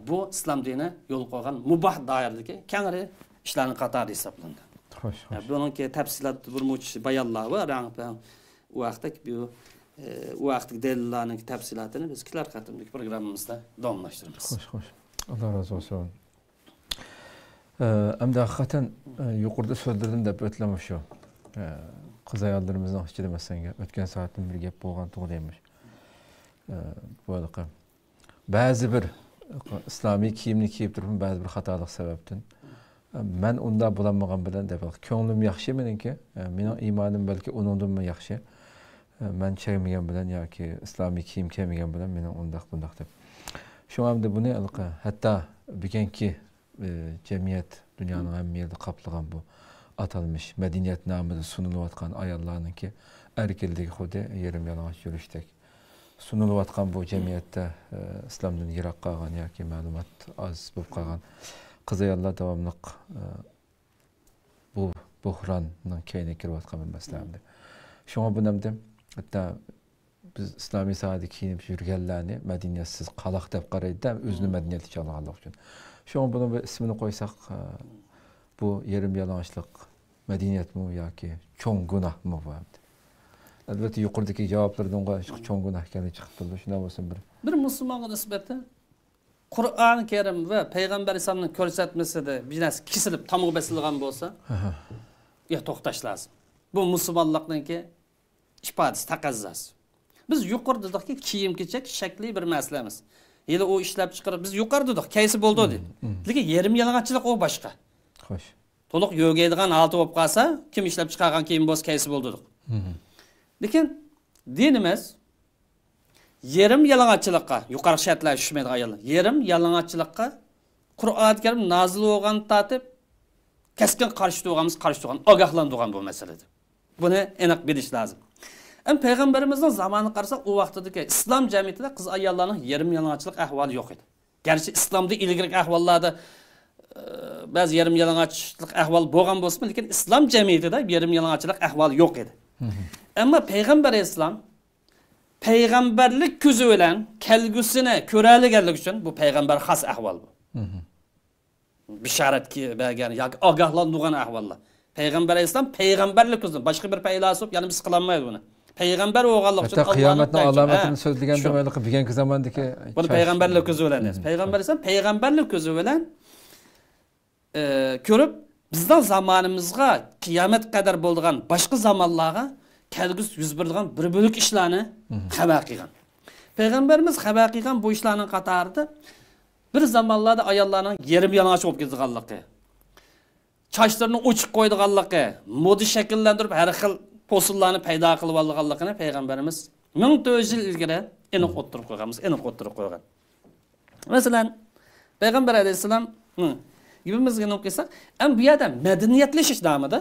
bu islom dini yo'l qo'ygan mubah doiradagi kengri ishlarning qatori hisoblanadi. Xo'sh. Buningki tafsilot bir much bayonlar bor, u vaqtda u vaqtdagi dalillarning tafsilotini biz kelar qatimlik programmamizda davomlashtiramiz. Xo'sh. Alloh razı olsun. Endi haqiqatan yuqorida so'zladim deb o'tlamoq shu. Qiz ayollarimizning ichida masalan o'tgan soatdan bir gap bo'lgan to'g'ri emish. bo'liqi ba'zi bir islomiy kiyimni kiyib turibman ba'zi bir xatolik sababdan men unda bo'lmagan bilan deb ko'nglim yaxshi meniki mening iymonim balki uningdan yaxshi men chekmagan bilan yoki islomiy kiyim kiymagan bilan mening undaq bundaq deb shu hamda buni hatto bugungi jamiyat dunyoning hamma yerida qoplagan bu atalmış medeniyet namida sunulayotgan ayollarningki erkinligi xuddi yerim yalang'och yurishdek sunulayotgan bu jamiyatda islomdan yiroq qolgan yoki ma'lumot oz bo'lib qolgan qiz ayollar davomli bu buhronning keyniga kirayotgan masaladir. Shunga bu namda hatto biz islomiy sohada kiyinib yurganlarni madaniyatsiz qaloq deb qaraydi, o'zini madaniyatiga olganlik uchun. Shunga buni bir ismini qo'ysak bu yerim yalang'ochlik madaniyatmi yoki cho'ng gunohmi bu? Albatta yuqoridagi javoblardan cho'ng gunoh ekanligi chiqib turdi. Shunday bo'lsin bir musulmonga nisbatan Qur'oni Karim va payg'ambar alayhisolamning ko'rsatmasida bir narsa kesilib, tamoq basilgan bo'lsa, to'xtash lozim. Bu musulmonlikningki ifodasi, taqozosi. Biz yuqorida dedikki, kiyim-kechak shakli bir masala emas. Yili o ishlab chiqarib biz yuqorida dedik, kaysi bo'ldi dedi. Lekin yerim yalang'ochlik o boshqa. Xo'sh. To'liq yo'gaydigan holati bo'lib qolsa, kim ishlab chiqargan kiyim bo'lsa kaysi bo'ldi dedik. Lekin dinimiz yerim yalang'ochlikqa, yuqori shartlar tushmaydi ayollar. Yerim yalang'ochlikqa Qur'oni Karim nozil bo'lgan tatib keskin qarshi turgan, ogohlantirgan bu masalada. Buni aniq bilish lozim. Peygamberimizin zamanı qarasa o vaqtdagi islom jamiyatida qiz ayollarning yerim yalang'ochlik ahvoli yo'q edi. Gerçi islomda ilgari ahvollarda ba'zi yerim yalang'ochlik ahvol bo'lgan bo'lsa, lekin islom jamiyatida yerim yalang'ochlik ahvoli yo'q edi. Ammo payg'ambar islom payg'ambarlik ko'zi bilan kelgusini ko'raliganlik uchun bu payg'ambar xos ahvol bu. Bishorat bergan yoki ogohlantirgan ahvollar. Payg'ambar islom payg'ambarlik ko'zi, boshqa bir faylasuf, ya'ni biz qilolmaydi buni. Payg'ambar o'g'anlik uchun qiyomatning alomatini so'zlaganda mayli bugungi zamondagi buni payg'ambarlik ko'zi bilan emas. Payg'ambar islom payg'ambarlik ko'zi bilan ko'rib bizning zamonimizga qiyomat qadar bo'lgan boshqa zamonlarga kelgus yuz beradigan bir bo'lik ishlarni xabar qilgan. Payg'ambarimiz xabar qilgan bu ishlarning qatorida bir zamonlarda ayollarning yerim yalang'och bo'lib ketganligi, sochlarini o'chib qo'ydiganligi, moda shakllantirib har xil posullarni paydo qilib olganligini payg'ambarimiz 1400 yil ilgari aniq o'ttirib qo'ygan. Masalan, payg'ambar alayhisalom gibimizga nima qilsak, bu yerda madaniyatlashish nomida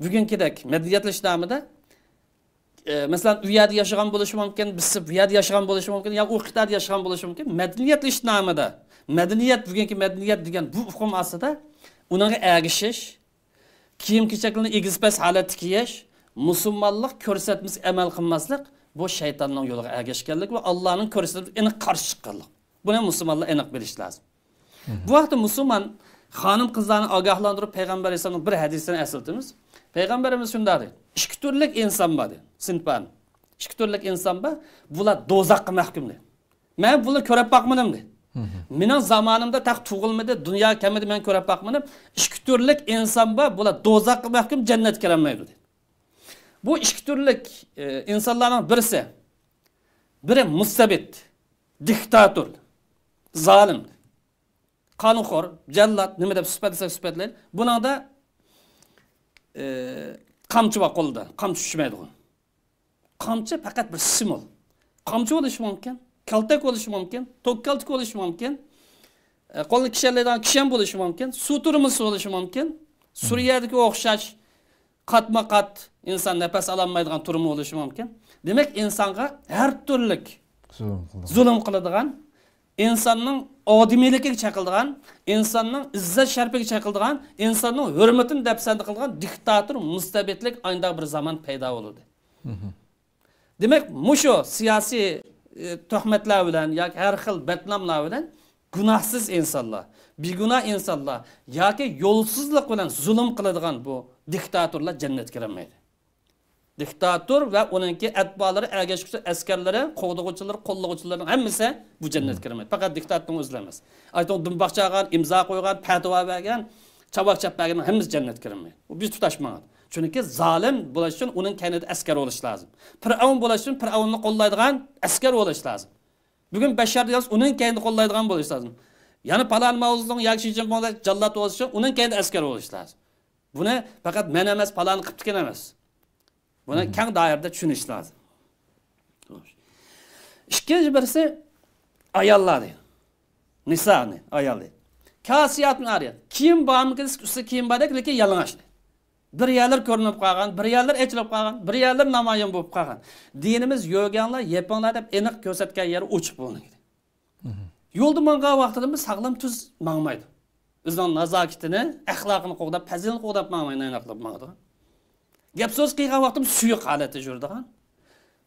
bugünkidek madaniyatlashish nomida masalan u yerda yashagan bo'lishi mumkin, biz bu yerda yashagan bo'lishi mumkin, yoki u Xitoyda yashagan bo'lishi mumkin. Madaniyatlashish nomida, madaniyat bugungi madaniyat degan bu hukm ostida unga ergishish, kiyim-kechaklarni egizpas holatda kiyish, musulmonlik ko'rsatmasi amal qilmaslik bu shaytonning yo'liga ergashganlik va Allohning ko'rsatmasiga aniq qarshi chiqqanlik. Buni musulmonlar aniq bilish lozim. Bu vaqtda musulmon xonim qizlarni ogohlantirib payg'ambar alayhisolamning bir hadisini eslatamiz. Payg'ambarimiz shunday dedi: "Ikki turlik inson bor dedi. Sinfan. Ikki turlik inson bor, bular do'zaxga mahkum dedi. Men bularni ko'rib boqmadim dedi. Mening zamonimda taq tug'ilmadi, dunyo kamida men ko'rib boqmadim. Ikki turlik inson bor, bular do'zaxga mahkum, jannatga kirolmaydi dedi. Bu ikki turlik insonlarning birisi biri mustabid, diktator, zolim, qonunxo'r, jallat, nima deb sifatlaydi. Buningda qamchi bor qo'lda, qamchi tushmaydi u. Qamchi faqat bir simvol. Qamchi bo'lishi mumkin, kaltak bo'lishi mumkin, tok kaltak bo'lishi mumkin, qo'lni kishanlaydigan kishan bo'lishi mumkin, suv turmisi bo'lishi mumkin, Suriyadagi o'xshash qatma-qat inson nafas ololmaydigan turmi bo'lishi mumkin. Demak, insonga har turlik zulm qiladigan, insonning odimiyligiga chaqildigan, insonning izzat sharfiga chaqildigan, insonning hurmatini dafsand qilgan diktator, mustabidlik aynda bir zaman paydo bo'ldi. Demak, mushu siyosiy tuhmatlar bilan yoki har xil batnomlar bilan gunohsiz insonlar, begunoh insonlar yoki yo'lsizlik bilan zulm qiladigan bu diktatorlar jannatga kirmaydi. Diktator va uningki atbolari, ergashuvchi askarlari, qo'g'dug'uvchilari, qo'llovchilarning hammasi bu jannatga kirmaydi. Faqat diktatorning o'zi emas. Aytib dumboqchagan, imzo qo'ygan, fatvo bergan, chavoq chappagan hammasi jannatga kirmaydi. Bu biz tutashmaydi. Chunki zolim bo'lish uchun uning kanida askar bo'lish lozim. Fir'avn bo'lish uchun fir'avnni qo'llaydigan askar bo'lish lozim. Bugun bashar deymiz, uning kanida qo'llaydigan bo'lish lozim. Ya'ni palon mavzuning yoki jinoyat jallat bo'lish uchun uning kanida askar bo'lish lozim. Buni faqat men emas, palon qilib ketgan emas. Buni keng doirada tushunish lozim. İkinci birisi ayollar. Nisa'ni ayollar. Kasiyat ariyat. Kiyim bağımı kız üstü kiyim badak lekin yalang'och. Bir yerler ko'rinib qolgan, bir yerler echilib qolgan, bir yerler namoyon bo'lib qolgan. Dinimiz yo'ganlar, yepanlar deb aniq ko'rsatgan yeri ochiq bo'lgan. Yo'lda manga vaqtida biz sog'lom tuz mangmaydi. O'zining nazokatini, axloqini qo'g'dab, fazilatini qo'g'dab mangmaydi, aniqlab mangdi. Gap so'z qilgan vaqtim suyuq holatda yurdigan.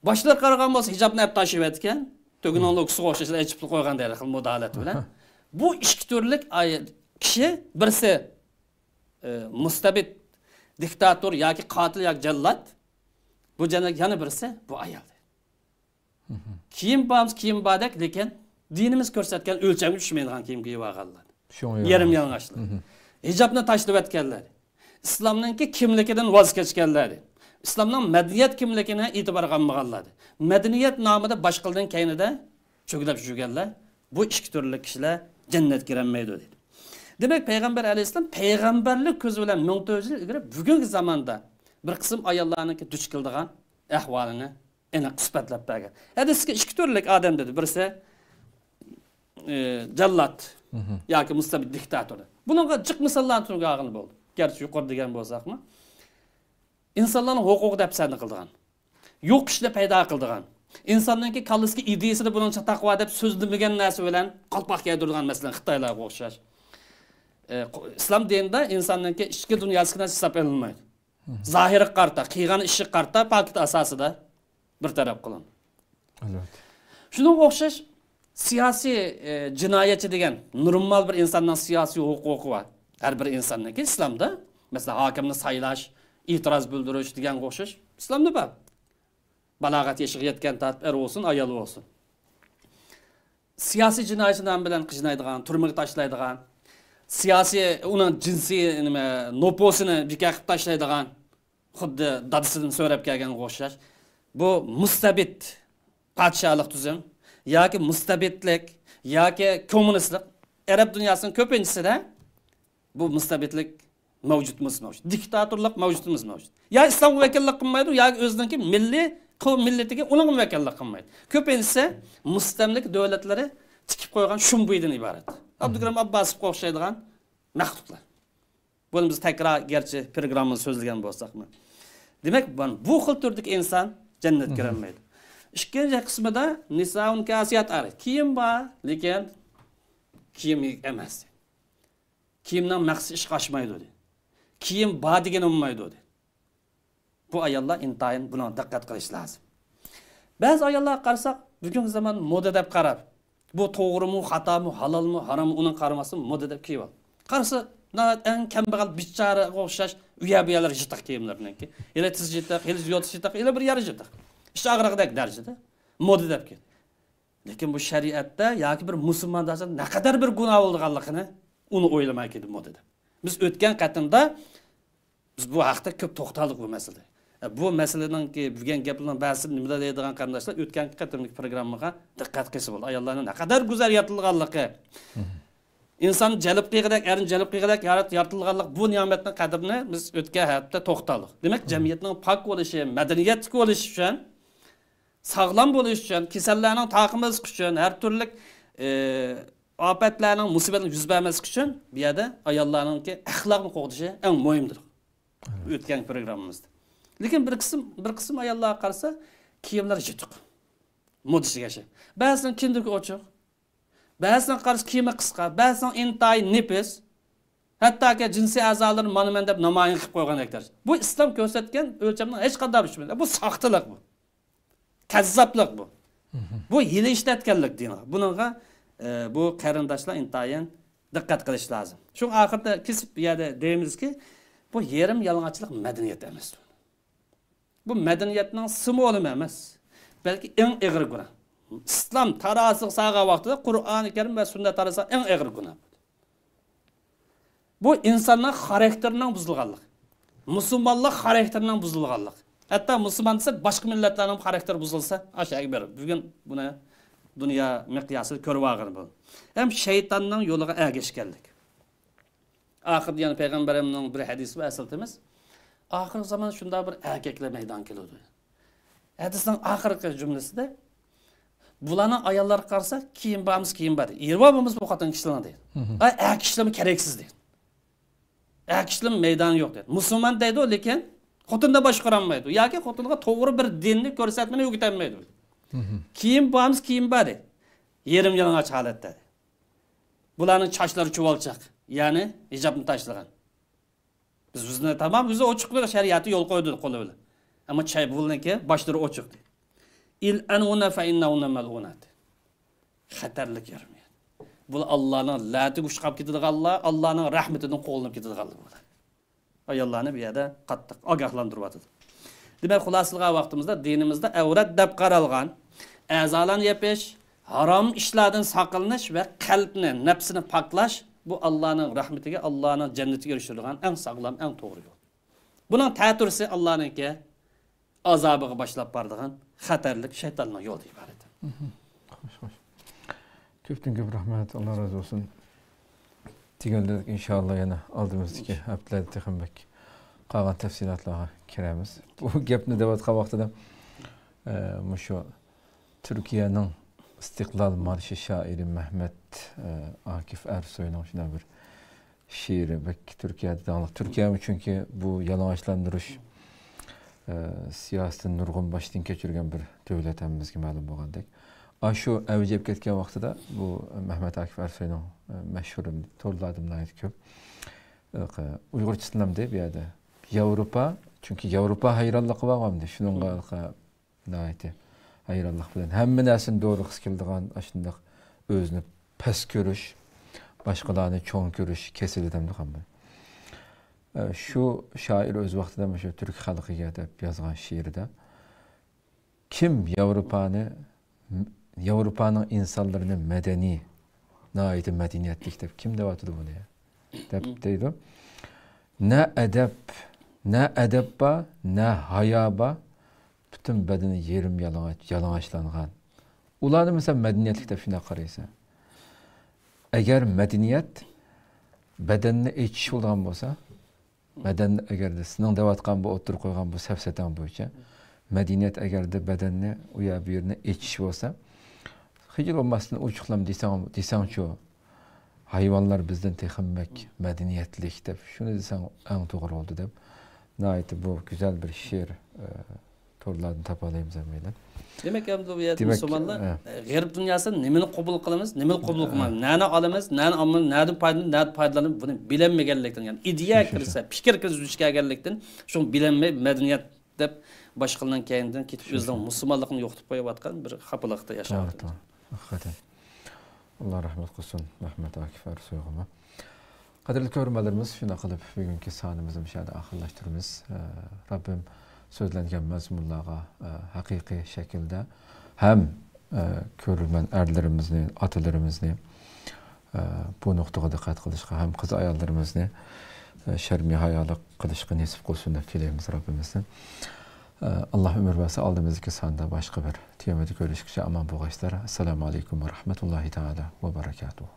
Başlar qaragan bo'lsa hijobni olib tashib etgan, to'ginonlik suv o'xshashlar echib qo'ygan deydi xil modalat bilan. Bu ikki turlik kishi birisi mustabid diktator yoki qotil yoki jallat. Bu yana birisi bu ayol. Kiyim bağımız kiyim badak lekin dinimiz ko'rsatgan o'lchamga tushmaydigan kiyim kiyib olganlar. Yerim yalang'ochlar. Hijobni tashlab etganlar. Islomning kimligidan voz kechganlar. İslamның мәдениет kimligine itibar qilmaganlar. Madaniyat nomida boshqalarning kaynida cho'kilib yurganlar, bu ikki turli kishilar jannatga kirolmaydi dedi. Demak, payg'ambar alayhisalom payg'ambarlik ko'zi bilan 1400 yil ilgari bugungi zamonda bir qism ayollarniki duch keladigan ahvolini aniq isbotlab bergan. Hadisga ikki turli odam dedi. Birisi jallat yoki mustabid diktator. Buningga jiq misollarni turgan bo'ldi. Garchi yuqori degan bo'lsaqmi, İnsanların hukuku depseni kıldıgan. Yok işle payda kıldıgan. İnsanların ki kallıski ideyisi de bunun takva dep sözlümügen nesi bilen kalpak yedurduğun mesela Xitaylar okşar. İslam dininde insanların ki işki dünyasına hesap edilmeydi. Zahiri karta, kıygan işi karta pakit asası da bir taraf kılın. Evet. Şunun okşar siyasi cinayetçi degen normal bir insanın siyasi hukuku var. Her bir insanın ki İslam'da mesela hakimini saylaş, itiraz bildirish degan o'xshash islomda bor. Balog'at yoshiga yetgan tartib er bo'lsin, ayol bo'lsin. Siyosiy jinoyatchidan bilan qijnaydigan, turmaga tashlaydigan, siyosiy uning jinsiy noposini bekaqib tashlaydigan, xuddi dadasidan so'rab kelgan o'xshash. Bu mustabid podshohlik tuzum yoki mustabidlik yoki kommunistlik arab dunyosining ko'pinchisida bu mustabidlik mavjudimiz mavjud. Diktatorlik mavjudimiz mavjud. Ya İslam vakillik qilmaydi, ya o'zininki milliy qavm millatiga uning vakillik qilmaydi. Ko'pincha mustamlik davlatlari tikib qo'ygan shumbuydan iborat. Abdukarim Abbasov o'xshaydigan maxluqlar. Buni biz takrar gerçi programmani so'zlagan bo'lsakmi. Demak, bu xil turdagi inson jannatga kirolmaydi. Ikkinchi qismida nisaun kasiyat ar. Kiyim bor, lekin kiyim emas. Kiyimdan maqsad ish qochmaydi. Kiyim bor degan olmaydi dedi. Bu ayollar intayin buna diqqat qilish lozim. Ba'zi ayollar qarasak, bugungi zamon moda deb qarab, bu to'g'rimi, xatomi, halolmi, harommi uning qaramasdan moda deb kiyib ol. Qarasa, eng kambag'al bichara o'xshash uyabiyalar jitiq kiyimlarniki. Ila tiz jitiq, ila yot jitiq, ila bir yari jitiq. Ish og'riqdek darajada moda deb kel. Lekin bu shariatda yoki bir musulmonda naqadar bir gunoh bo'lganligini uni o'ylamay keldi moda deb. Biz o'tgan qatimda biz bu haqda ko'p to'xtaldik bu masala. Bu masalaninki bugun gaplarning ba'zisini nima deydigan qarindoshlar o'tgan qatimlik programmaga diqqat qilsa bo'ldi. Ayollarning naqadar go'zal yaratilganligi. İnsan jalb qilg'idek, erin jalb qilg'idek yaratilganlik bu ne'matning qadrini biz o'tgan hafta to'xtaldik. Demak, jamiyatning pok bo'lishi, madaniyatli bo'lishi uchun, sog'lom bo'lishi uchun, kasallarning taqimiz uchun, har turli ofatlarning musibatning yuz bermaslik uchun bu yerda ayollarningki axloqni qo'g'dishi eng muhimdir. O'tgan programmamizda. Lekin bir qism ayollar qarasa, kiyimlar jituq. Modasiga yashab. Ba'zining kindigi ochiq. Ba'zining qarasa kiyimi qisqa, ba'zining intayin nefis. Hattoki jinsiy a'zolarini monument deb namoyon qilib qo'yganlar. Bu islom ko'rsatgan o'lchamning hech qanday bir bu soxtalik bu. Kazzoblik bu. Bu hili ishlatganlik dini. Buningga bu qarindoshlar intayin diqqat qilish lozim. Shu oxirida kesib bu yerda deymizki, bu yerim yalang'ochlik madaniyat emas. Bu madaniyatning simvoli emas, balki eng og'ir gunoh. İslam tarasiga sağğa vaqtida Qur'oni Karim va sunnat tarasiga eng og'ir gunoh. Bu insonning xarakterining buzilganligi. musulmonlik xarakterining buzilganlik. Hatto musulmon desa boshqa millatlarning xarakteri buzilsa, aşağı bir bugun buni dunyo miqyosida ko'rib olgan bu. Ham shaytonning yo'liga ergashganlik. Oxir yani payg'ambarimning bir hadisi va asıltimiz. Oxir zaman shunda bir erkaklar maydon keladi. Hadisning oxirgi jumlasida bularni ayollar qarsa kiyim bormiz, kiyim bor. Ervabimiz bu xotin kishilarni deydi. Er kishilarmi keraksiz deydi. Er kishilar maydoni yo'q deydi. Musulmon deydi, lekin xotinda boshqaranmaydi. Yoki xotinga to'g'ri bir dinni ko'rsatmani o'rgatolmaydi. Kiyim bormiz, kiyim bor deydi. Yerim yalang'och holatda. Bularning sochlari chuvalchaq, ya'ni hijobni tashlagan. Bizni tamam, bizni ochiqlik shariati yo'l qo'ydi qo'li bilan. Ammo chay bo'lniki boshlari ochiq deydi. Il anuna fa innahunna mal'unat. Xatarlik yarmaydi. Bu Allohning la'nati ushqab ketadigan Allah, Allohning rahmatining qo'llanib ketadigan Allah. Ayollarni bu yerda qattiq ogohlantiryapti. Demak, xulosaga vaqtimizda dinimizda avrat deb qaralgan, a'zolarni yapish, harom ishlardan saqlanish va qalbni, nafsini poklash bu Allohning rahmatiga, Allohning jannatiga erishadigan eng sog'lom, eng to'g'ri yo'l. Buning ta'siri Allohningki azobiga boshlab boradigan xatarlik shaytonning yo'li iborat. Xo'sh. Ko'pdan ko'p rahmat, Alloh razı olsun. Degandik inshaalloh yana oldimizdagi haftalarda texambak qolgan tafsilotlarga kiramiz. Bu gapni devatgan vaqtida shu Turkiyaning istiqlol marshi shoiri Mehmet Akif Ersoyning shunday bir she'ri Turkiyada dağılıq. Türkiye çünkü bu yalang'ochlantirish siyosatini nurg'un boshdan kechirgan bir davlatimizga ma'lum bo'lgandek. Shu avjib ketgan vaqtida bu Mehmet Akif Ersoyning mashhur to'rlarimdan ko'p Uyg'urcha tillamda bu yerda Yevropa, çünkü Yevropa hayronligi bo'lgandi. Shuningga nayati hayronlik bilan hamma narsani to'g'ri his qiladigan shunday o'zini past ko'rish, boshqalarni cho'ng ko'rish kesilidamdi hamma. Şu şair öz vaqtida shu Türk xalqiga deb yozgan she'rida kim Yevropaning insonlarini madaniy, noiti madaniyatlik deb kim deyotdi buni deb deydi. Ne edeb ba, ne haya ba, bütün bedeni yerim yalang'ochlangan. Ularni mesela madaniyatlik deb shunday qaraysan. Agar madaniyat bedenni echish bo'lgan bo'lsa, beden eğerde sizin devatkan bu otur koygan bu sefsetan boyunca medeniyet eğerde bedenini uya bir yerine eçiş olsa hiç olmasını uçuklam desen şu hayvanlar bizden tekimmek medeniyetlik de şunu desen en doğru oldu de nayeti bu güzel bir şiir torlarını tapalayım zemmeyle. Demek ki bu yerda Müslümanlar g'arb dunyosida nimani qabul qilamiz, nimani qabul qilmaymiz, nani olamiz, nani olmaymiz, nani foydalanib buni bilinmaganlikdan, ya'ni ideya kirsa, fikr kirishga kelganlikdan, shu bilinmay madaniyat deb boshqalardan keyindan ketib o'zining musulmonligini yo'qotib qo'yayotgan bir xafalikda yashayapti. Hakikaten. Allah rahmet qilsin Mehmet Akif Ersoy'ga. Qadrli ko'rmalarimiz, shuna qilib bugungi sonimizni shada oxirlashtiramiz. Rabbim sözlengen mazmunlarga haqiqiy shaklda ham ko'rilgan erlarimizni, atalarimizni bu nuqtaga diqqat qilishga ham qiz ayollarimizni sharmiy hayolik qilishga nasib qilsin deb tilaymiz Rabbimizdan. Allah ömür verse aldığımızdaki sanda başka bir temada görüşürüz. Aman bu gayslar. Esselamu aleyküm ve rahmetullahi teala ve berekatuhu.